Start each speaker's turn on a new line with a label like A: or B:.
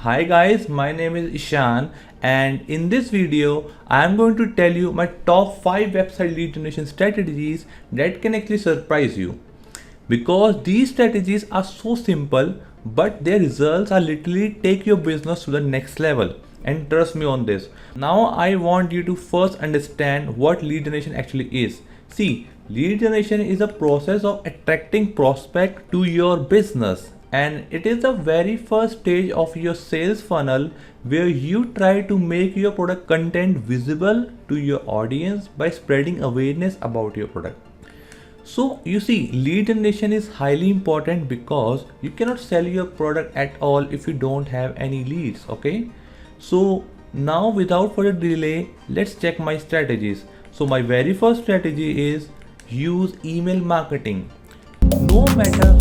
A: Hi guys, my name is Ishan and in this video I am going to tell you my top 5 website lead generation strategies that can actually surprise you. Because these strategies are so simple but their results are literally take your business to the next level, and trust me on this. Now I want you to first understand what lead generation actually is. See, lead generation is a process of attracting prospect to your business, and it is the very first stage of your sales funnel where you try to make your product content visible to your audience by spreading awareness about your product. So you see, lead generation is highly important because you cannot sell your product at all if you don't have any leads. Okay, so now without further delay, let's check my strategies. So my very first strategy is use email marketing. No matter